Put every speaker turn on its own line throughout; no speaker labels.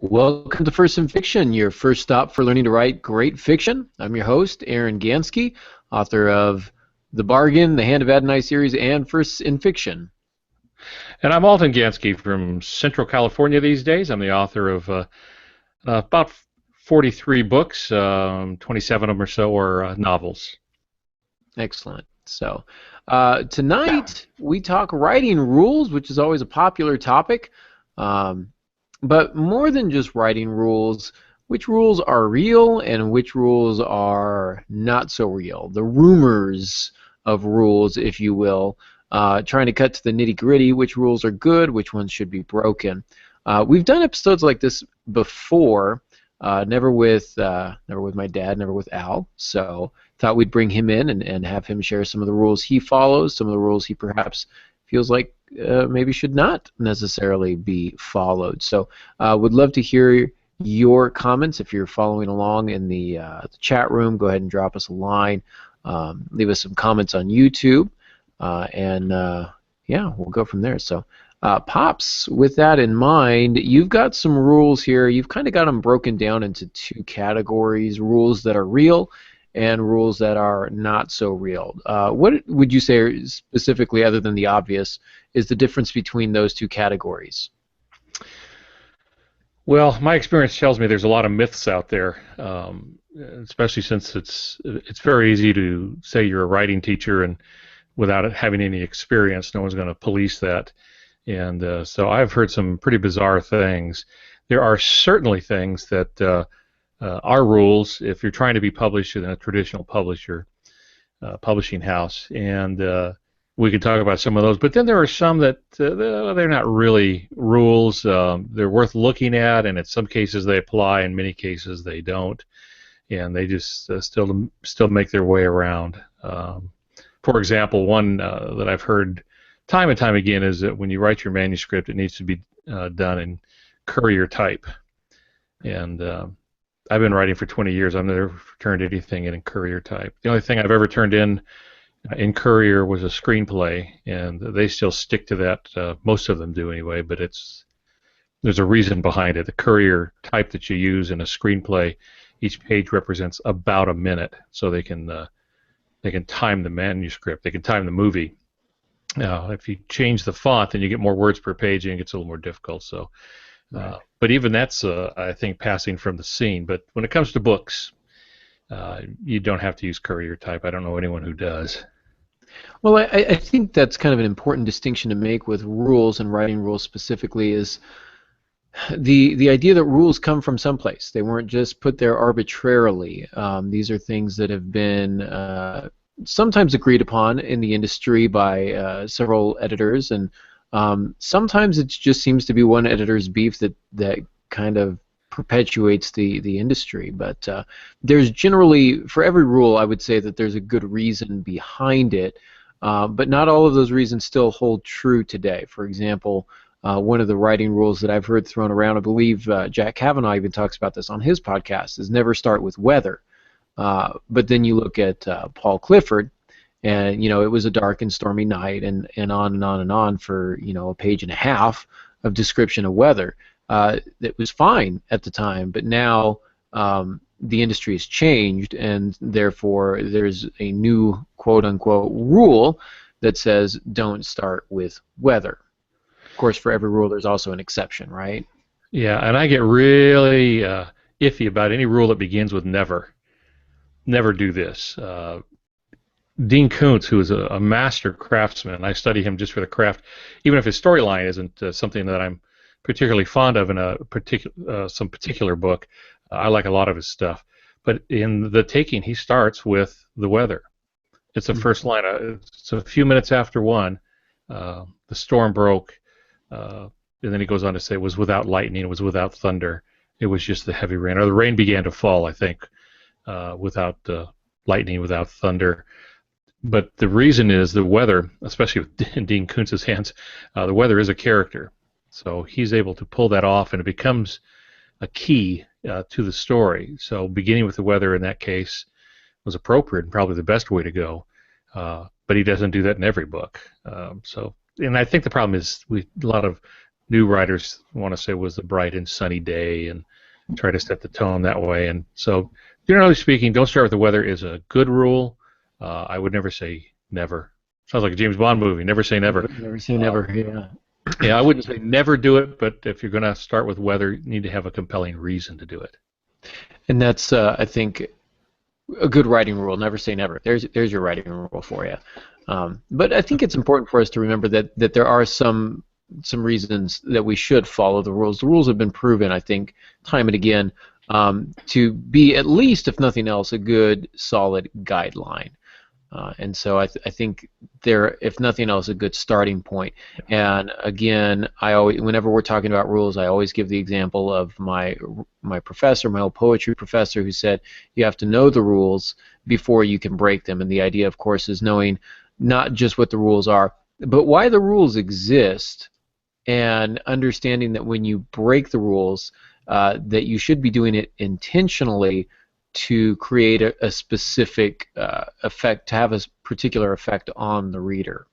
Welcome to First in Fiction, your first stop for learning to write great fiction. I'm your host, Aaron Gansky, author of The Bargain, The Hand of Adonai series, and First in Fiction.
And I'm Alton Gansky from Central California these days. I'm the author of about 43 books, 27 of them or so are novels.
Excellent. So tonight we talk writing rules, which is always a popular topic. But more than just writing rules, which rules are real and which rules are not so real? The rumors of rules, if you will. Trying to cut to the nitty-gritty, which rules are good, which ones should be broken. We've done episodes like this before, never with my dad, never with Al, so thought we'd bring him in and have him share some of the rules he follows, some of the rules he perhaps feels like maybe should not necessarily be followed. So would love to hear your comments. If you're following along in the chat room, go ahead and drop us a line. Leave us some comments on YouTube. Yeah, we'll go from there. So, Pops, with that in mind, you've got some rules here. You've kind of got them broken down into two categories, rules that are real and rules that are not so real. What would you say specifically, other than the obvious, is the difference between those two categories?
Well, my experience tells me there's a lot of myths out there, especially since it's very easy to say you're a writing teacher and without having any experience, no one's going to police that. And so I've heard some pretty bizarre things. There are certainly things that are rules if you're trying to be published in a traditional publishing house. And we can talk about some of those. But then there are some that they're not really rules. They're worth looking at, and in some cases they apply, in many cases they don't. And they just still make their way around. For example, one that I've heard time and time again is that when you write your manuscript, it needs to be done in courier type. And I've been writing for 20 years. I've never turned anything in courier type. The only thing I've ever turned in courier was a screenplay, and they still stick to that. Most of them do anyway, but there's a reason behind it. The courier type that you use in a screenplay, each page represents about a minute, so they can time the manuscript. They can time the movie. If you change the font, then you get more words per page, and it gets a little more difficult. So, but even that's, I think, passing from the scene. But when it comes to books, you don't have to use courier type. I don't know anyone who does.
Well, I think that's kind of an important distinction to make with rules and writing rules specifically is the idea that rules come from someplace. They weren't just put there arbitrarily. These are things that have been sometimes agreed upon in the industry by several editors, and sometimes it just seems to be one editor's beef that kind of perpetuates the industry. But there's generally, for every rule, I would say that there's a good reason behind it, but not all of those reasons still hold true today. For example, one of the writing rules that I've heard thrown around, I believe Jack Kavanaugh even talks about this on his podcast, is never start with weather. But then you look at Paul Clifford, and it was a dark and stormy night, and on and on and on for a page and a half of description of weather. It was fine at the time, but now the industry has changed, and therefore there's a new quote-unquote rule that says don't start with weather. Of course, for every rule, there's also an exception, right?
Yeah, and I get really iffy about any rule that begins with never. Never do this. Dean Koontz, who is a master craftsman, I study him just for the craft, even if his storyline isn't something that I'm particularly fond of in some particular book. I like a lot of his stuff. But in The Taking, he starts with the weather. It's the first line. It's a few minutes after one. The storm broke. And then he goes on to say it was without lightning, it was without thunder, it was just the heavy rain. Or the rain began to fall, I think, without lightning, without thunder. But the reason is the weather, especially with Dean Koontz's hands, the weather is a character. So he's able to pull that off, and it becomes a key to the story. So beginning with the weather in that case was appropriate and probably the best way to go. But he doesn't do that in every book. And I think the problem is a lot of new writers want to say was the bright and sunny day and try to set the tone that way. And so, generally speaking, don't start with the weather is a good rule. I would never say never. Sounds like a James Bond movie. Never say never.
Never say never. Yeah.
Yeah, I wouldn't say never do it, but if you're going to start with weather, you need to have a compelling reason to do it.
And that's, I think, a good writing rule. Never say never. There's your writing rule for you. But I think it's important for us to remember that there are some reasons that we should follow the rules. The rules have been proven, I think, time and again, to be at least, if nothing else, a good, solid guideline. And so I think they're, if nothing else, a good starting point. And again, whenever we're talking about rules, I always give the example of my professor, my old poetry professor, who said you have to know the rules before you can break them. And the idea, of course, is knowing not just what the rules are, but why the rules exist, and understanding that when you break the rules, that you should be doing it intentionally to create a specific effect, to have a particular effect on the reader.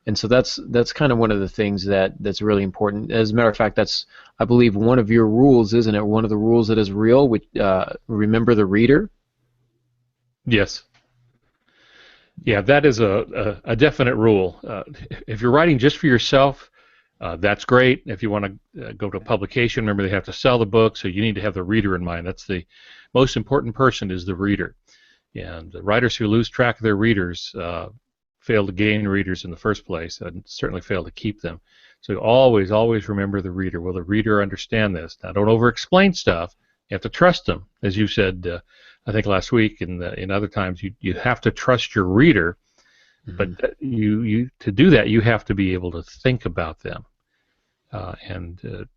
And so that's kind of one of the things that's really important. As a matter of fact, that's, I believe, one of your rules, isn't it? One of the rules that is real, which remember the reader.
Yes. Yeah, that is a definite rule. If you're writing just for yourself, that's great. If you want to go to a publication, remember they have to sell the book, so you need to have the reader in mind. That's the most important person, is the reader. And the writers who lose track of their readers fail to gain readers in the first place, and certainly fail to keep them. So always, always remember the reader. Will the reader understand this? Now, don't over-explain stuff. You have to trust them. As you said, I think last week and in other times, you have to trust your reader. Mm-hmm. But to do that, you have to be able to think about them and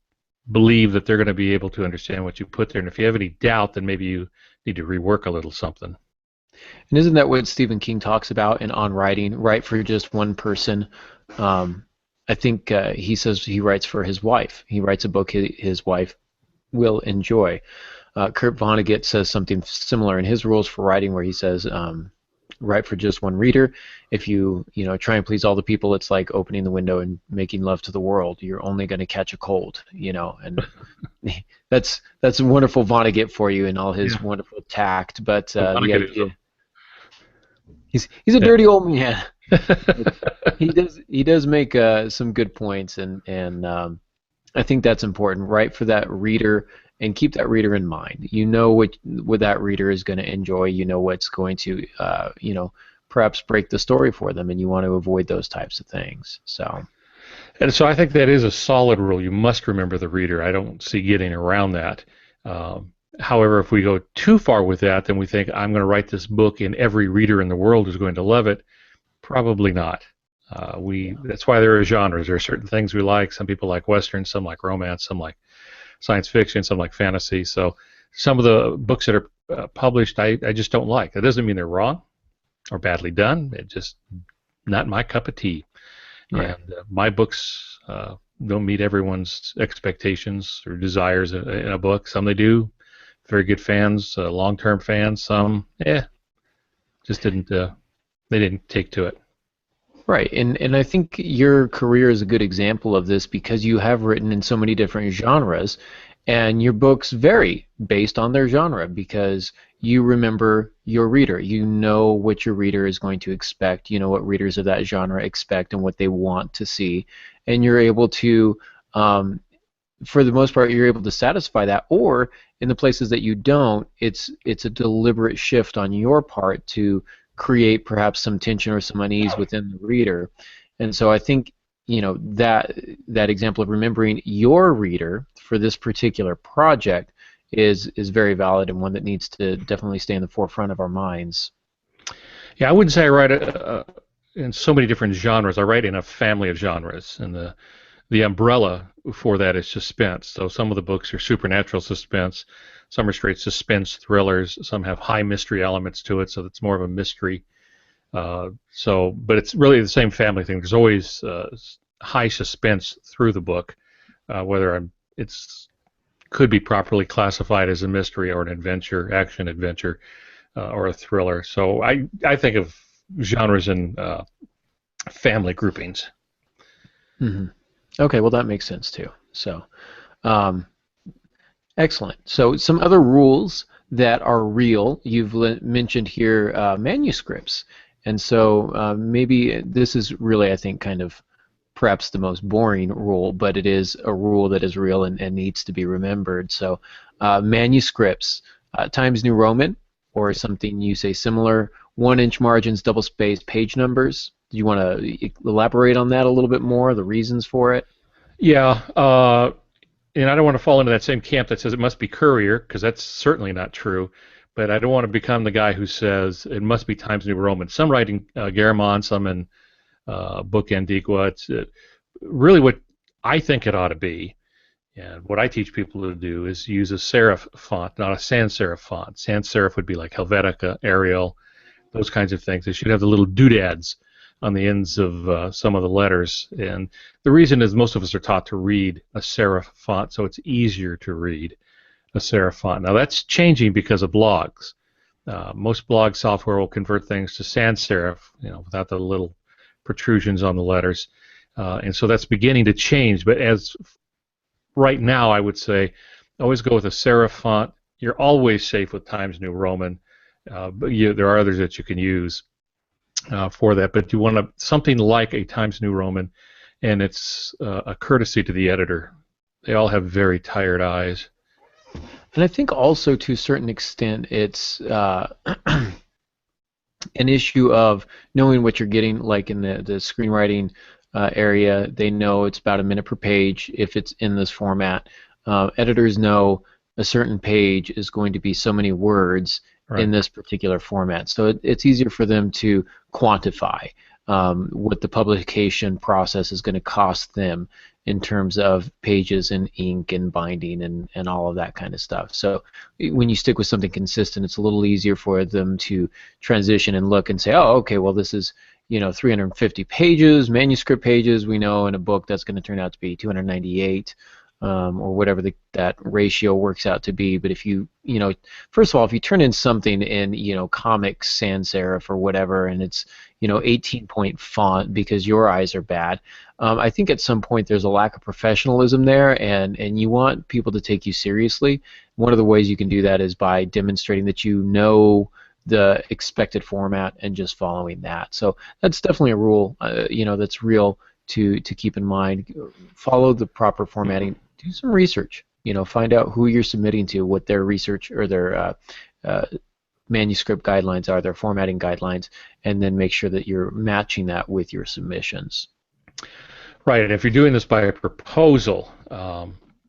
believe that they're going to be able to understand what you put there. And if you have any doubt, then maybe you need to rework a little something.
And isn't that what Stephen King talks about in On Writing? Write for just one person. I think he says he writes for his wife. He writes a book his wife will enjoy. Kurt Vonnegut says something similar in his rules for writing, where he says, write for just one reader. If you try and please all the people, it's like opening the window and making love to the world. You're only going to catch a cold, and that's wonderful Vonnegut for you and all his wonderful tact. But the idea, he's a dirty old man. he does make some good points, and I think that's important. Write for that reader and keep that reader in mind. You know what that reader is going to enjoy. You know what's going to perhaps break the story for them, and you want to avoid those types of things.
And so I think that is a solid rule. You must remember the reader. I don't see getting around that. However, if we go too far with that, then we think I'm going to write this book and every reader in the world is going to love it. Probably not. That's why there are genres. There are certain things we like. Some people like Western, some like romance, some like science fiction, some like fantasy. So some of the books that are published, I just don't like. That doesn't mean they're wrong or badly done. It's just not my cup of tea. Right. And my books don't meet everyone's expectations or desires in a book. Some they do. Very good fans, long-term fans. Some, just didn't. They didn't take to it.
Right, and I think your career is a good example of this, because you have written in so many different genres, and your books vary based on their genre, because you remember your reader. You know what your reader is going to expect. You know what readers of that genre expect and what they want to see, and you're able to, for the most part, you're able to satisfy that. Or in the places that you don't, it's a deliberate shift on your part to create perhaps some tension or some unease within the reader. And so I think that example of remembering your reader for this particular project is very valid, and one that needs to definitely stay in the forefront of our minds.
Yeah, I wouldn't say I write in so many different genres. I write in a family of genres, and the umbrella for that is suspense. So some of the books are supernatural suspense, some are straight suspense thrillers, some have high mystery elements to it, so it's more of a mystery. But it's really the same family thing. There's always high suspense through the book, whether it's could be properly classified as a mystery or an adventure, action adventure, or a thriller. So I think of genres in family groupings.
Mm-hmm. Okay, well that makes sense too. So, um, excellent. So some other rules that are real, you've mentioned here manuscripts. And so maybe this is really, I think, kind of perhaps the most boring rule, but it is a rule that is real and needs to be remembered. So manuscripts, Times New Roman, or something you say similar, 1-inch margins, double spaced page numbers. Do you want to elaborate on that a little bit more, the reasons for it?
Yeah, and I don't want to fall into that same camp that says it must be Courier, because that's certainly not true. But I don't want to become the guy who says it must be Times New Roman. Some write in Garamond, some in Book Antiqua. It's really what I think it ought to be. And what I teach people to do is use a serif font, not a sans serif font. Sans serif would be like Helvetica, Arial, those kinds of things. They should have the little doodads on the ends of some of the letters. And the reason is most of us are taught to read a serif font, so it's easier to read a serif font. Now that's changing because of blogs. Most blog software will convert things to sans serif, without the little protrusions on the letters. And so that's beginning to change. But as right now, I would say always go with a serif font. You're always safe with Times New Roman, but there are others that you can use for that. But you want something like a Times New Roman, and it's a courtesy to the editor. They all have very tired eyes.
And I think also to a certain extent it's an issue of knowing what you're getting, like in the screenwriting area. They know it's about a minute per page if it's in this format. Editors know a certain page is going to be so many words in this particular format. So it's easier for them to quantify what the publication process is going to cost them in terms of pages and ink and binding and all of that kind of stuff. So when you stick with something consistent, it's a little easier for them to transition and look and say, oh, okay, well, this is 350 pages, manuscript pages. We know in a book that's going to turn out to be 298. Or whatever that ratio works out to be. But if first of all, if you turn in something in, Comic Sans Serif or whatever, and it's, 18-point font because your eyes are bad, I think at some point there's a lack of professionalism there, and you want people to take you seriously. One of the ways you can do that is by demonstrating that you know the expected format and just following that. So that's definitely a rule, that's real to keep in mind. Follow the proper formatting. Do some research. Find out who you're submitting to, what their research or their manuscript guidelines are, their formatting guidelines, and then make sure that you're matching that with your submissions.
Right, and if you're doing this by a proposal,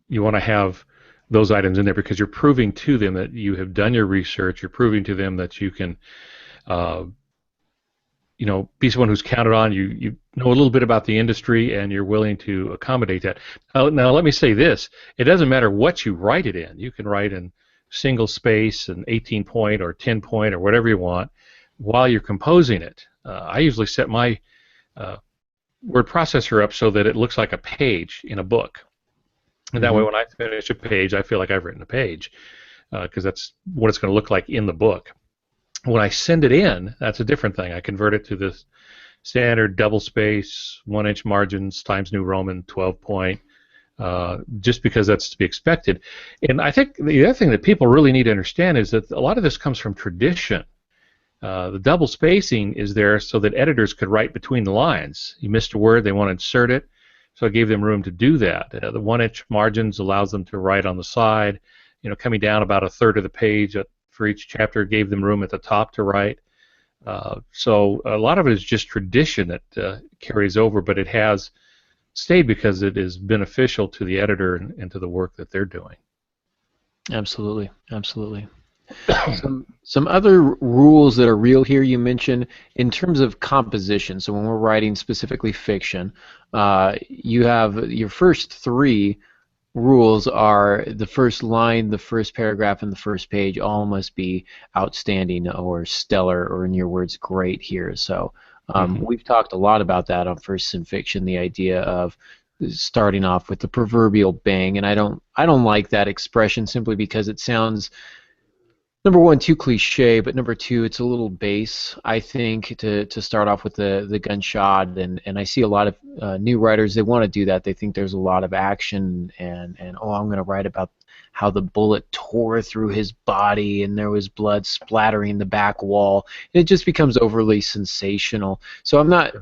you want to have those items in there because you're proving to them that you have done your research. You're proving to them that you can be someone who's counted on. You know a little bit about the industry, and you're willing to accommodate that. Now, let me say this. It doesn't matter what you write it in. You can write in single space and 18-point or 10-point or whatever you want while you're composing it. I usually set my word processor up so that it looks like a page in a book. And that way when I finish a page, I feel like I've written a page because that's what it's going to look like in the book. When I send it in, that's a different thing. I convert it to this standard double space, 1-inch margins, Times New Roman, 12-point, just because that's to be expected. And I think the other thing that people really need to understand is that a lot of this comes from tradition. The double spacing is there so that editors could write between the lines. You missed a word, they want to insert it, so I gave them room to do that. The 1-inch margins allows them to write on the side, coming down about a third of the page for each chapter, gave them room at the top to write. So a lot of it is just tradition that carries over, but it has stayed because it is beneficial to the editor and to the work that they're doing.
Absolutely, absolutely. Some other rules that are real here you mentioned in terms of composition. So when we're writing specifically fiction, you have your first three rules are the first line, the first paragraph, and the first page all must be outstanding or stellar, or in your words, great here. So we've talked a lot about that on First in Fiction, the idea of starting off with the proverbial bang, and I don't like that expression simply because it sounds number one, too cliche, but number two, it's a little base, I think, to start off with the gunshot, and I see a lot of new writers, they want to do that. They think there's a lot of action, and oh, I'm going to write about how the bullet tore through his body and there was blood splattering the back wall. It just becomes overly sensational. So I'm not.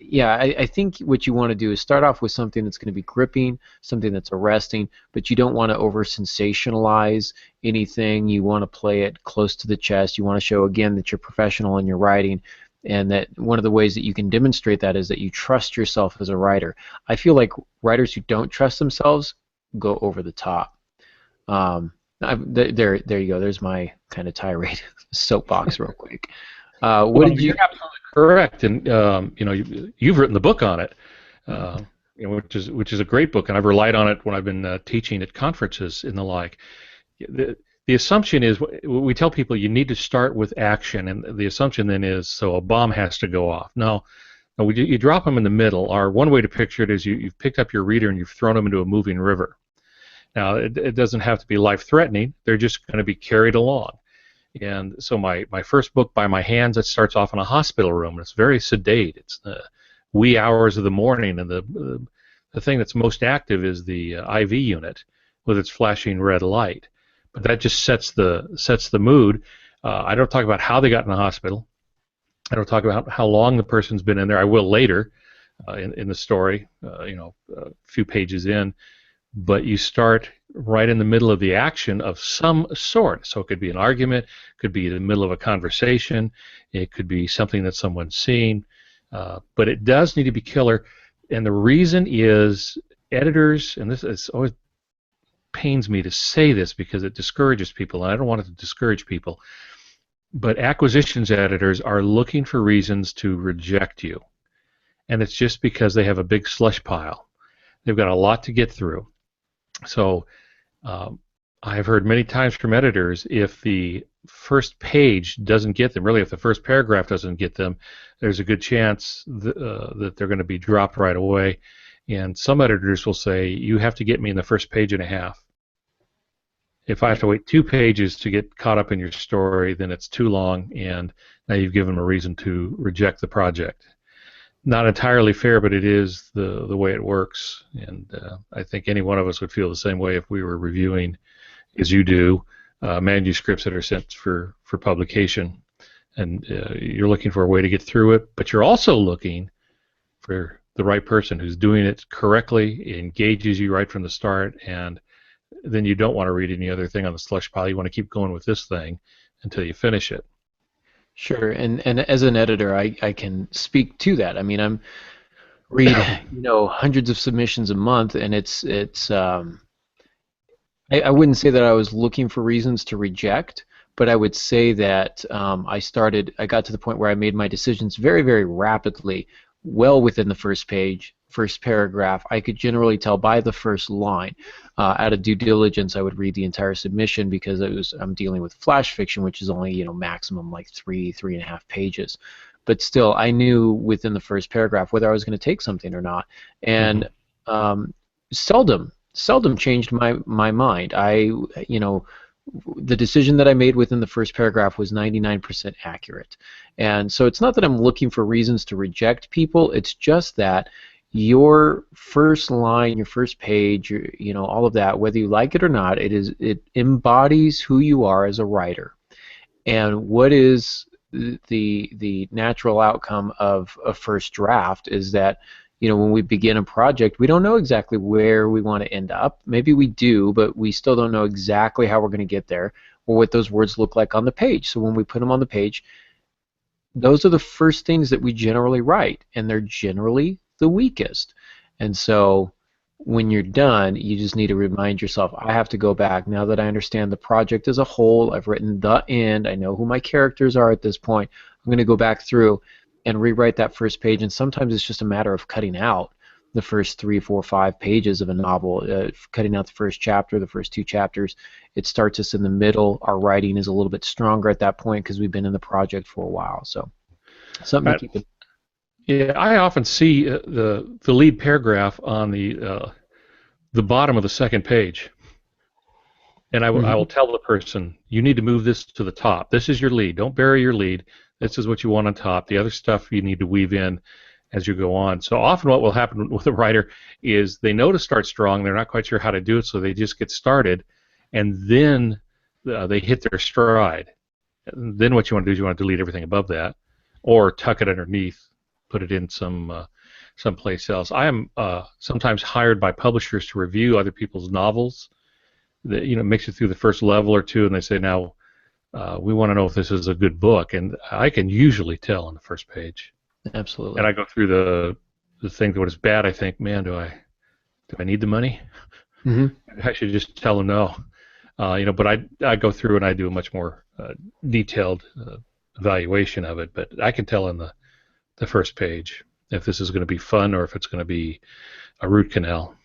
Yeah, I think what you want to do is start off with something that's going to be gripping, something that's arresting, but you don't want to over sensationalize anything. You want to play it close to the chest. You want to show, again, that you're professional in your writing, and that one of the ways that you can demonstrate that is that you trust yourself as a writer. I feel like writers who don't trust themselves go over the top. There you go. There's my kind of tirade soapbox real quick. What
Well,
did you...
you're absolutely correct, and you've written the book on it, which is a great book, and I've relied on it when I've been teaching at conferences and the like. The assumption is, we tell people you need to start with action, and the assumption then is, so a bomb has to go off. No, you drop them in the middle. Or one way to picture it is you've picked up your reader and you've thrown them into a moving river. Now, it doesn't have to be life-threatening. They're just going to be carried along. And so my first book, By My Hands, it starts off in a hospital room. It's very sedate. It's the wee hours of the morning, and the thing that's most active is the IV unit with its flashing red light. But that just sets the mood. I don't talk about how they got in the hospital. I don't talk about how long the person's been in there. I will later in the story, a few pages in. But you start right in the middle of the action of some sort. So it could be an argument, could be in the middle of a conversation, it could be something that someone's seen, but it does need to be killer. And the reason is editors, and this is always pains me to say this because it discourages people, and I don't want it to discourage people, but acquisitions editors are looking for reasons to reject you. And it's just because they have a big slush pile. They've got a lot to get through. So I've heard many times from editors, if the first page doesn't get them, really if the first paragraph doesn't get them, there's a good chance that they're going to be dropped right away. And some editors will say, you have to get me in the first page and a half. If I have to wait 2 pages to get caught up in your story, then it's too long, and now you've given them a reason to reject the project. Not entirely fair, but it is the way it works, and I think any one of us would feel the same way if we were reviewing, as you do, manuscripts that are sent for publication, and you're looking for a way to get through it, but you're also looking for the right person who's doing it correctly, engages you right from the start, and then you don't want to read any other thing on the slush pile. You want to keep going with this thing until you finish it.
Sure, and as an editor, I can speak to that. I mean, I'm read hundreds of submissions a month, and I wouldn't say that I was looking for reasons to reject, but I would say that I got to the point where I made my decisions very, very rapidly, well within the first page, first paragraph. I could generally tell by the first line. Out of due diligence, I would read the entire submission because I'm dealing with flash fiction, which is only maximum like 3.5 pages. But still, I knew within the first paragraph whether I was going to take something or not, and seldom changed my mind. The decision that I made within the first paragraph was 99% accurate. And so it's not that I'm looking for reasons to reject people, it's just that your first line, your first page, all of that, whether you like it or not, it embodies who you are as a writer. And what is the natural outcome of a first draft is that when we begin a project, we don't know exactly where we want to end up. Maybe we do, but we still don't know exactly how we're going to get there or what those words look like on the page. So when we put them on the page, those are the first things that we generally write, and they're generally the weakest. And so when you're done, you just need to remind yourself, I have to go back. Now that I understand the project as a whole, I've written the end, I know who my characters are at this point, I'm going to go back through and rewrite that first page. And sometimes it's just a matter of cutting out the first 3, 4, 5 pages of a novel, cutting out the first chapter, the first 2 chapters. It starts us in the middle. Our writing is a little bit stronger at that point because we've been in the project for a while. So something to keep in.
Yeah, I often see the lead paragraph on the bottom of the second page. And I
Hmm.
will tell the person, you need to move this to the top. This is your lead. Don't bury your lead. This is what you want on top. The other stuff you need to weave in as you go on. So often what will happen with a writer is they know to start strong. They're not quite sure how to do it, so they just get started, and then they hit their stride. And then what you want to do is you want to delete everything above that, or tuck it underneath, put it in someplace else. I am sometimes hired by publishers to review other people's novels. That makes it through the first level or two, and they say, now we want to know if this is a good book, and I can usually tell on the first page. And
Absolutely.
I go through the thing that was bad. I think, man, do I need the money?
Hmm.
I should just tell them no. But I go through and I do a much more detailed evaluation of it. But I can tell in the first page if this is going to be fun or if it's going to be a root canal.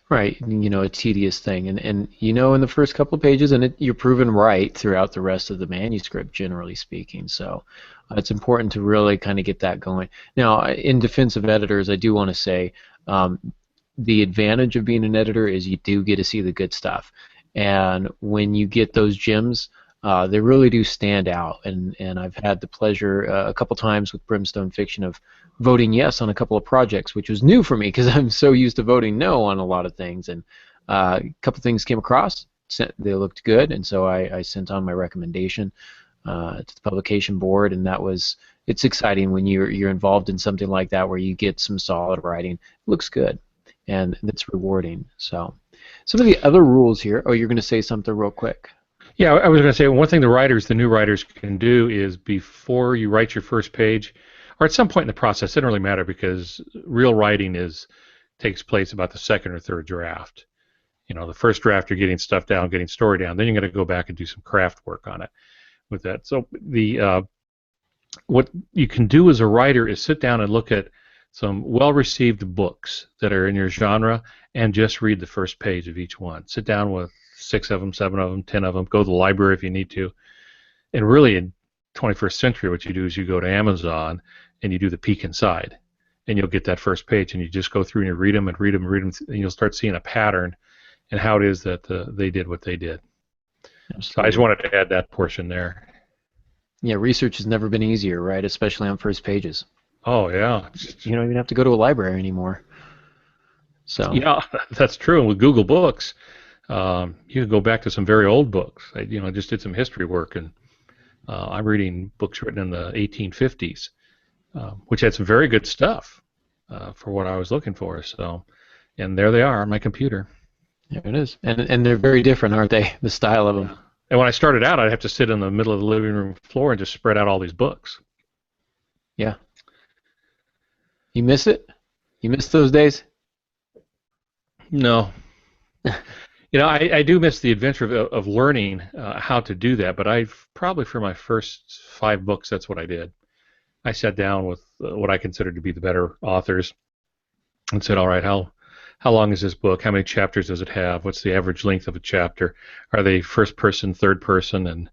Right, a tedious thing, and in the first couple of pages, and you're proven right throughout the rest of the manuscript, generally speaking. So it's important to really kind of get that going. Now, in defense of editors, I do want to say um, the advantage of being an editor is you do get to see the good stuff, and when you get those gems, they really do stand out. And I've had the pleasure a couple times with Brimstone Fiction of voting yes on a couple of projects, which was new for me because I'm so used to voting no on a lot of things. And a couple things came across, they looked good, and so I sent on my recommendation to the publication board, and it's exciting when you're involved in something like that where you get some solid writing. It looks good, and it's rewarding. So some of the other rules here. Oh, you're going to say something real quick.
Yeah, I was going to say one thing the new writers can do is before you write your first page, or at some point in the process, it doesn't really matter because real writing takes place about the second or third draft. The first draft you're getting stuff down, getting story down. Then you're going to go back and do some craft work on it with that. So what you can do as a writer is sit down and look at some well-received books that are in your genre and just read the first page of each one. Sit down with 6 of them, 7 of them, 10 of them. Go to the library if you need to. And really, in 21st century, what you do is you go to Amazon and you do the peek inside, and you'll get that first page, and you just go through and you read them and read them and read them, and you'll start seeing a pattern and how it is that they did what they did. So I just
Absolutely.
wanted to add that portion there.
Yeah, research has never been easier, right? Especially on first pages.
Oh yeah,
You don't even have to go to a library anymore. So,
yeah, that's true. And with Google Books, you can go back to some very old books. I just did some history work, and I'm reading books written in the 1850s, which had some very good stuff for what I was looking for. So, and there they are on my computer.
there it is. And they're very different, aren't they? The style of them.
Yeah. And when I started out, I'd have to sit in the middle of the living room floor and just spread out all these books.
Yeah. You miss it? You miss those days?
No, I do miss the adventure of learning how to do that. But I've probably for my first 5 books, that's what I did. I sat down with what I considered to be the better authors and said, all right, how long is this book? How many chapters does it have? What's the average length of a chapter? Are they first person, third person,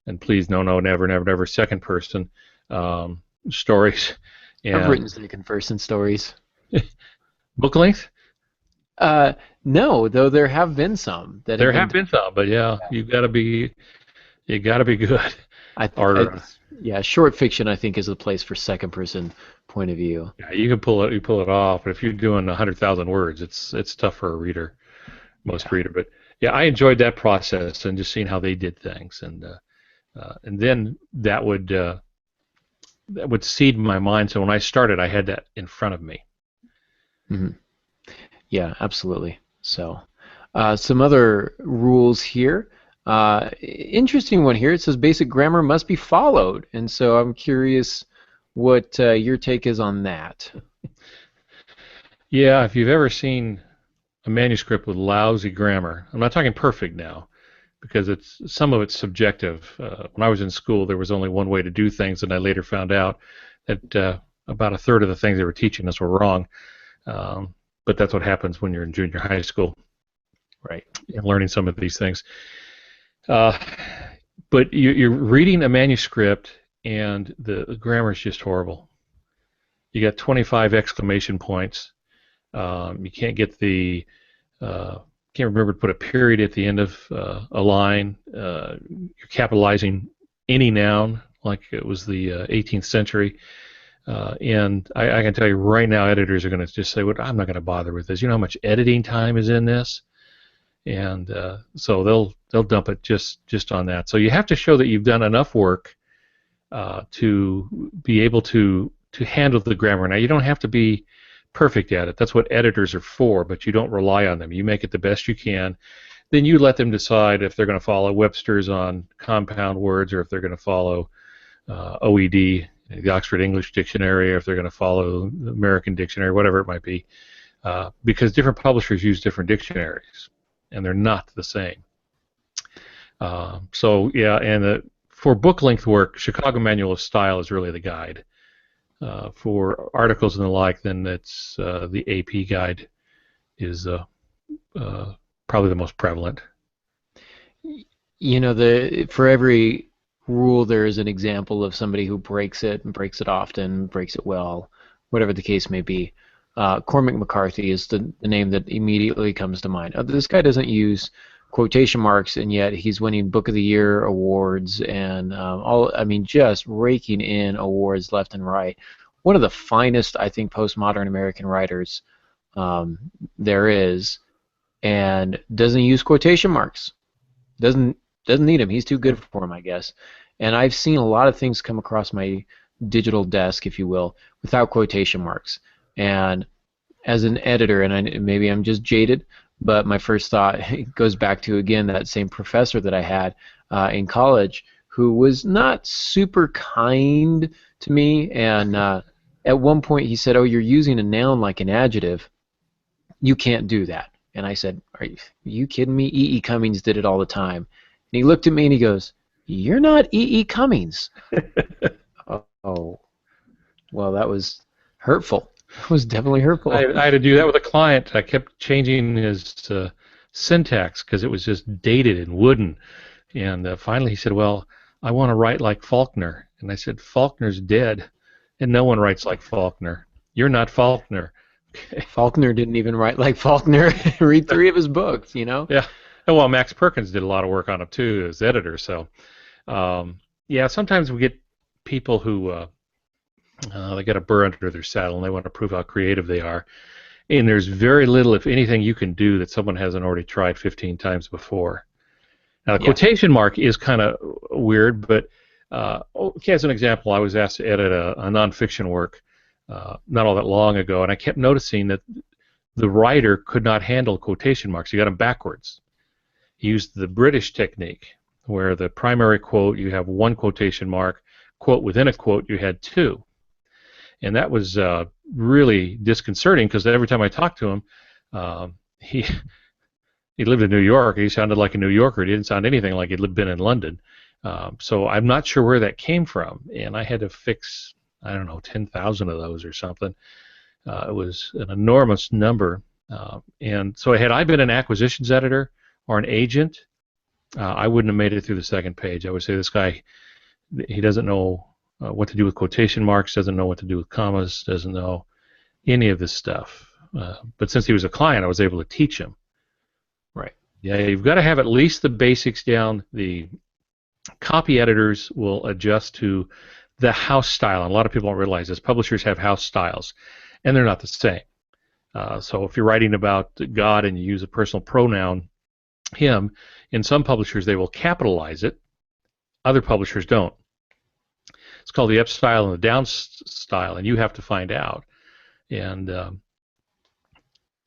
and please no, never, never, never second person stories
I've written
and
second person stories.
book length?
Uh, no, though there have been some that have
There
been.
have been some, but yeah, you got to be good.
I
Or
yeah, short fiction I think is a place for second person point of view.
yeah, you pull it off, but if you're doing 100,000 words, it's tough for a reader, most
Yeah.
reader. But yeah, I enjoyed that process and just seeing how they did things, and then that would seed my mind. So when I started, I had that in front of me.
Hmm. Yeah, absolutely. So, some other rules here. Interesting one here. It says basic grammar must be followed, and so I'm curious what your take is on that.
Yeah, if you've ever seen a manuscript with lousy grammar, I'm not talking perfect now, because some of it's subjective. When I was in school, there was only one way to do things, and I later found out that about a third of the things they were teaching us were wrong. But that's what happens when you're in junior high school
Right.
and learning some of these things. Uh, but you're reading a manuscript, and the grammar is just horrible. You got 25 exclamation points. You uh, can't remember to put a period at the end of a line. You're capitalizing any noun like it was the 18th century. And I can tell you right now, editors are going to just say, "Well, I'm not going to bother with this. You know how much editing time is in this?" And so they'll dump it just on that. So you have to show that you've done enough work to be able to handle the grammar. Now, you don't have to be perfect at it. That's what editors are for, but you don't rely on them. You make it the best you can. Then you let them decide if they're going to follow Webster's on compound words, or if they're going to follow OED, the Oxford English Dictionary, or if they're going to follow the American Dictionary, whatever it might be, because different publishers use different dictionaries, and they're not the same. So yeah, and for book length work, Chicago Manual of Style is really the guide. For articles and the like, then it's the AP guide is probably the most prevalent.
You know, for every rule there is an example of somebody who breaks it, and breaks it often, breaks it well, whatever the case may be. Cormac McCarthy is the name that immediately comes to mind. This guy doesn't use quotation marks, and yet he's winning Book of the Year awards and just raking in awards left and right. One of the finest, I think, postmodern American writers there is, and doesn't use quotation marks. Doesn't need them. He's too good for them, I guess. And I've seen a lot of things come across my digital desk, if you will, without quotation marks. And as an editor, and maybe I'm just jaded, but my first thought goes back to, again, that same professor that I had in college, who was not super kind to me. And at one point he said, "Oh, you're using a noun like an adjective. You can't do that." And I said, "Are you kidding me? E.E. Cummings did it all the time." And he looked at me and he goes, "You're not E.E. Cummings." Oh, well, that was hurtful. It was definitely hurtful.
I had to do that with a client. I kept changing his syntax because it was just dated and wooden. And finally he said, "Well, I want to write like Faulkner." And I said, "Faulkner's dead, and no one writes like Faulkner. You're not Faulkner."
Faulkner didn't even write like Faulkner. Read 3 of his books, you know?
Yeah. And well, Max Perkins did a lot of work on him too as editor. So, yeah, sometimes we get people who they get a burr under their saddle and they want to prove how creative they are. And there's very little, if anything, you can do that someone hasn't already tried 15 times before. Now, the quotation mark is kind of weird, but okay, as an example, I was asked to edit a nonfiction work not all that long ago, and I kept noticing that the writer could not handle quotation marks. He got them backwards. He used the British technique, where the primary quote, you have one quotation mark, quote within a quote, you had 2. And that was really disconcerting, because every time I talked to him, he lived in New York. He sounded like a New Yorker. He didn't sound anything like he'd been in London. So I'm not sure where that came from, and I had to fix, I don't know, 10,000 of those or something. It was an enormous number. And so had I been an acquisitions editor or an agent, I wouldn't have made it through the second page. I would say, this guy, he doesn't know what to do with quotation marks, doesn't know what to do with commas, doesn't know any of this stuff. But since he was a client, I was able to teach him.
Right.
Yeah, you've got to have at least the basics down. The copy editors will adjust to the house style, and a lot of people don't realize this. Publishers have house styles, and they're not the same. So if you're writing about God and you use a personal pronoun, him, in some publishers they will capitalize it. Other publishers don't. It's called the up style and the down style, and you have to find out. And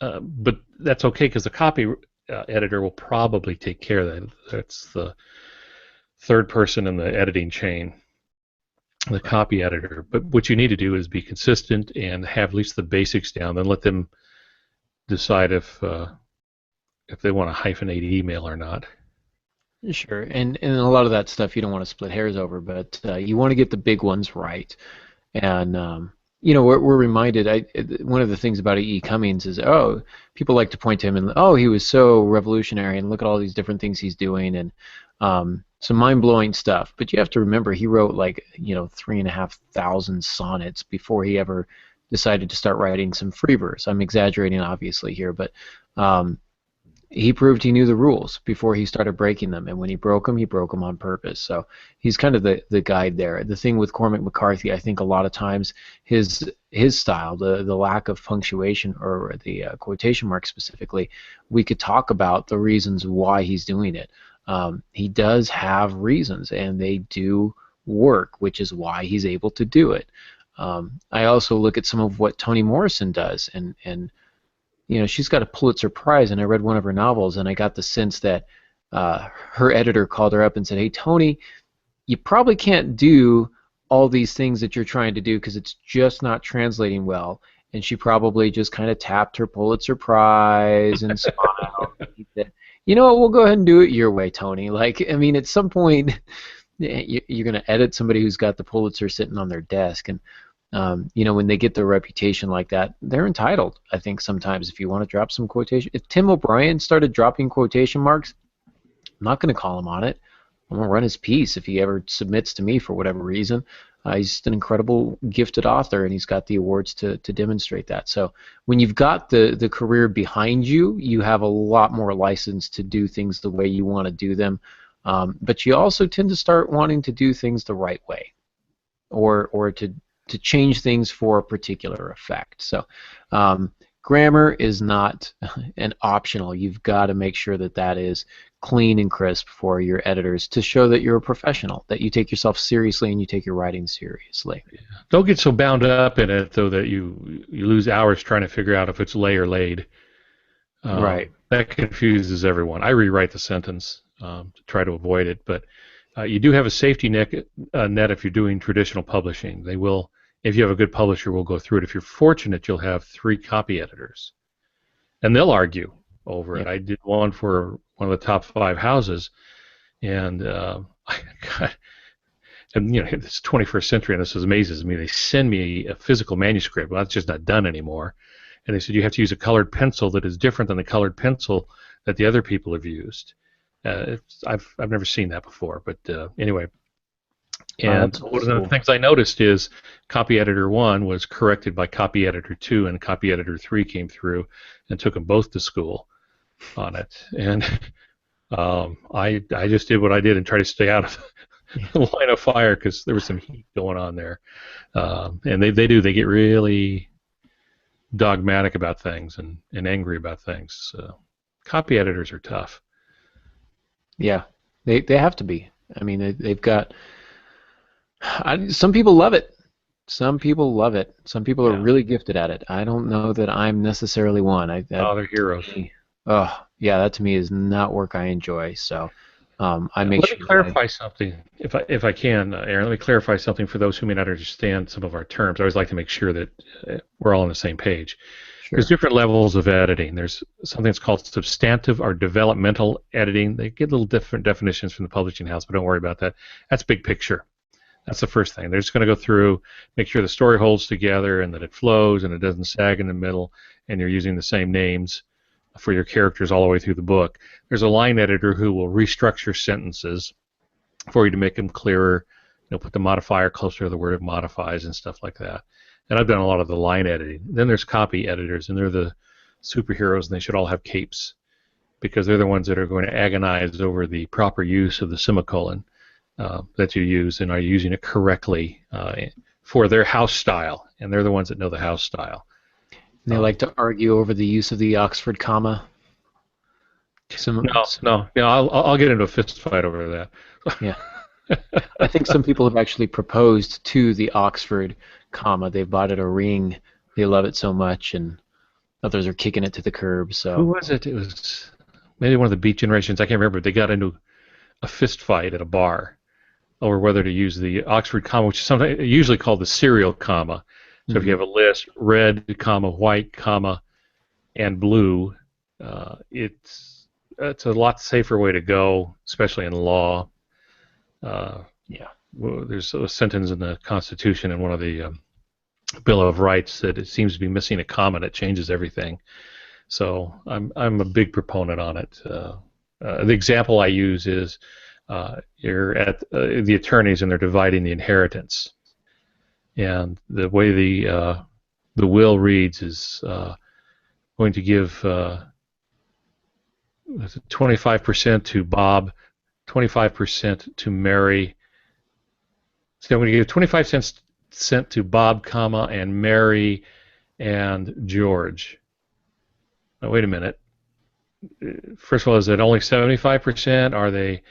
but that's okay, because the copy editor will probably take care of that. That's the third person in the editing chain, the copy editor. But what you need to do is be consistent and have at least the basics down, then let them decide if they want a hyphenated email or not.
Sure, and a lot of that stuff you don't want to split hairs over, but you want to get the big ones right. And you know, we're reminded. One of the things about E.E. Cummings is, people like to point to him and, he was so revolutionary, and look at all these different things he's doing, and some mind-blowing stuff. But you have to remember, he wrote 3,500 sonnets before he ever decided to start writing some free verse. I'm exaggerating, obviously, here, but he proved he knew the rules before he started breaking them, and when he broke them on purpose. So he's kind of the guide there. The thing with Cormac McCarthy, I think a lot of times his style, the lack of punctuation or the quotation mark specifically, we could talk about the reasons why he's doing it. He does have reasons, and they do work, which is why he's able to do it. I also look at some of what Toni Morrison does, and you know, she's got a Pulitzer Prize, and I read one of her novels, and I got the sense that her editor called her up and said, "Hey, Toni, you probably can't do all these things that you're trying to do because it's just not translating well." And she probably just kind of tapped her Pulitzer Prize and smiled. And he said, "You know what? We'll go ahead and do it your way, Toni." Like, I mean, at some point, you're going to edit somebody who's got the Pulitzer sitting on their desk, and you know, when they get their reputation like that, they're entitled, I think, sometimes. If you want to drop some quotation, if Tim O'Brien started dropping quotation marks, I'm not going to call him on it. I'm going to run his piece if he ever submits to me for whatever reason. He's just an incredible, gifted author, and he's got the awards to demonstrate that. So when you've got the career behind you, you have a lot more license to do things the way you want to do them. But you also tend to start wanting to do things the right way, or to change things for a particular effect. So grammar is not an optional. You've got to make sure that that is clean and crisp for your editors to show that you're a professional, that you take yourself seriously and you take your writing seriously.
Yeah. Don't get so bound up in it, though, that you lose hours trying to figure out if it's lay or laid.
Right.
That confuses everyone. I rewrite the sentence to try to avoid it, but you do have a safety net if you're doing traditional publishing. They will, if you have a good publisher, will go through it. If you're fortunate, you'll have 3 copy editors, and they'll argue over it. I did one for one of the top 5 houses, and and you know, it's 21st century, and this amazes me. They send me a physical manuscript. Well, that's just not done anymore. And they said you have to use a colored pencil that is different than the colored pencil that the other people have used. I've never seen that before, but anyway. And one of the things I noticed is copy editor 1 was corrected by copy editor 2, and copy editor 3 came through and took them both to school on it. And I just did what I did and tried to stay out of the line of fire because there was some heat going on there. And they get really dogmatic about things and angry about things. So copy editors are tough.
Yeah, they have to be. I mean, they've got. Some people love it. Some people love it. Some people are really gifted at it. I don't know that I'm necessarily one.
They're heroes.
Oh, yeah, that to me is not work I enjoy. So I make sure.
Let me clarify something, if I can, Aaron. Let me clarify something for those who may not understand some of our terms. I always like to make sure that we're all on the same page. Sure. There's different levels of editing. There's something that's called substantive or developmental editing. They get little different definitions from the publishing house, but don't worry about that. That's big picture. That's the first thing. They're just going to go through, make sure the story holds together and that it flows and it doesn't sag in the middle, and you're using the same names for your characters all the way through the book. There's a line editor who will restructure sentences for you to make them clearer. Put the modifier closer to the word it modifies and stuff like that. And I've done a lot of the line editing. Then there's copy editors, and they're the superheroes, and they should all have capes because they're the ones that are going to agonize over the proper use of the semicolon that you use, and are using it correctly for their house style, and they're the ones that know the house style.
They like to argue over the use of the Oxford comma.
No. I'll get into a fist fight over that.
Yeah. I think some people have actually proposed to the Oxford comma. They've bought it a ring. They love it so much, and others are kicking it to the curb. So
who was it? It was maybe one of the Beat Generations. I can't remember. They got into a fist fight at a bar over whether to use the Oxford comma, which is sometimes usually called the serial comma. So if you have a list, red, comma, white, comma, and blue, it's a lot safer way to go, especially in law. There's a sentence in the Constitution in one of the Bill of Rights that it seems to be missing a comma and it changes everything. So I'm a big proponent on it. The example I use is you're at the attorneys and they're dividing the inheritance. And the way the will reads is going to give 25% to Bob, 25% to Mary. So I'm going to give 25% to Bob, comma, and Mary and George. Now, wait a minute. First of all, is it only 75%? Are they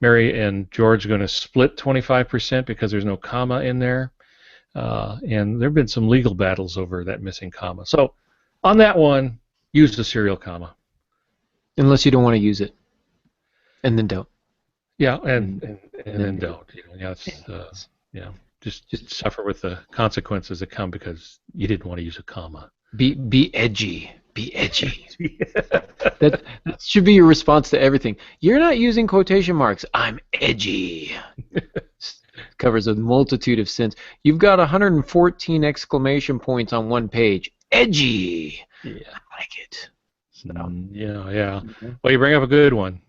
Mary and George going to split 25% because there's no comma in there? And there have been some legal battles over that missing comma. So on that one, use the serial comma.
Unless you don't want to use it, and then don't.
Yeah, and then don't. Just suffer with the consequences that come because you didn't want to use a comma.
Be edgy. Be edgy. That should be your response to everything. You're not using quotation marks. I'm edgy. Covers a multitude of sins. You've got 114 exclamation points on one page. Edgy.
Yeah,
I like it. So.
Yeah. Well, you bring up a good one.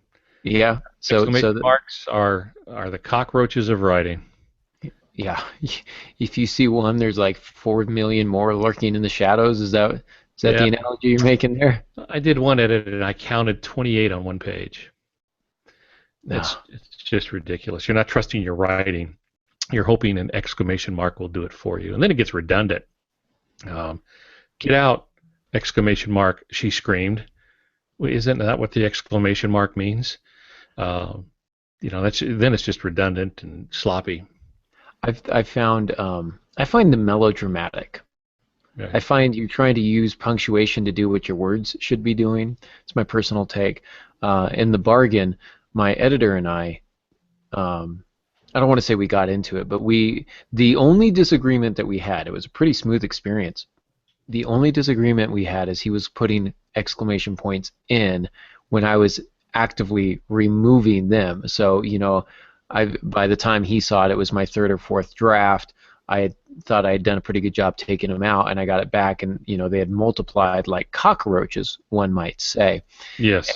Yeah.
Exclamation marks are the cockroaches of writing.
Yeah. If you see one, there's like 4 million more lurking in the shadows. Is that the analogy you're making there?
I did one edit and I counted 28 on one page. It's just ridiculous. You're not trusting your writing. You're hoping an exclamation mark will do it for you. And then it gets redundant. Get out, exclamation mark, she screamed. Well, isn't that what the exclamation mark means? Then it's just redundant and sloppy.
I find them melodramatic. Right. I find you're trying to use punctuation to do what your words should be doing. It's my personal take. In the bargain, my editor and I don't want to say we got into it, but the only disagreement that we had, it was a pretty smooth experience. The only disagreement we had is he was putting exclamation points in when I was actively removing them. So, by the time he saw it, it was my third or fourth draft. I thought I had done a pretty good job taking them out, and I got it back, and they had multiplied like cockroaches, one might say.
Yes.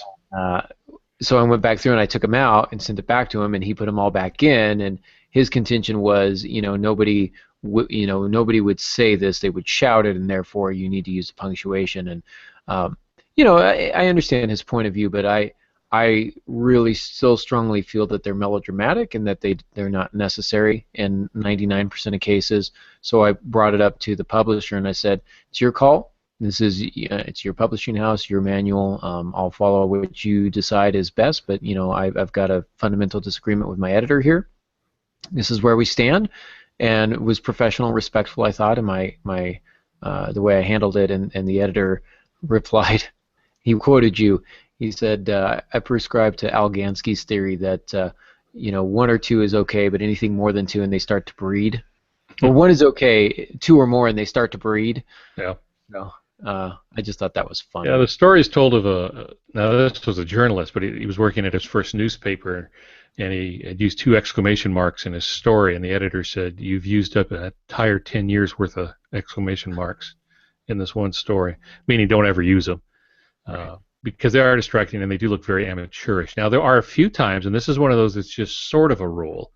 So I went back through and I took them out and sent it back to him, and he put them all back in. And his contention was, nobody would say this; they would shout it, and therefore you need to use the punctuation. And I understand his point of view, but I really still strongly feel that they're melodramatic and that they're not necessary in 99% of cases. So I brought it up to the publisher and I said, "It's your call. It's your publishing house, your manual. I'll follow what you decide is best, but I've got a fundamental disagreement with my editor here. This is where we stand." And it was professional, respectful, I thought, in the way I handled it. And the editor replied, he quoted you. He said, "I prescribe to Al Gansky's theory that 1 or 2 is okay, but anything more than 2 and they start to breed, or 1 is okay, 2 or more and they start to breed."
Yeah.
So I just thought that was funny.
Yeah, the story is told of now this was a journalist, but he was working at his first newspaper, and he had used 2 exclamation marks in his story, and the editor said, "You've used up an entire 10 years worth of exclamation marks in this one story," meaning don't ever use them. Because they are distracting and they do look very amateurish. Now, there are a few times, and this is one of those that's just sort of a rule.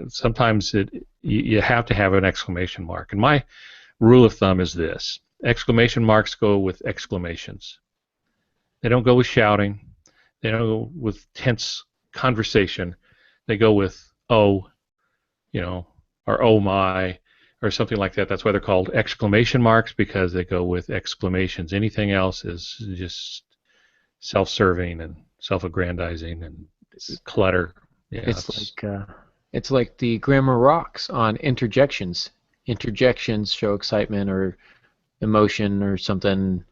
Sometimes you have to have an exclamation mark. And my rule of thumb is this. Exclamation marks go with exclamations. They don't go with shouting. They don't go with tense conversation. They go with, "Oh," or "Oh my," or something like that. That's why they're called exclamation marks, because they go with exclamations. Anything else is just self-serving and self-aggrandizing and clutter. Yeah,
it's like the grammar rocks on interjections. Interjections show excitement or emotion or something,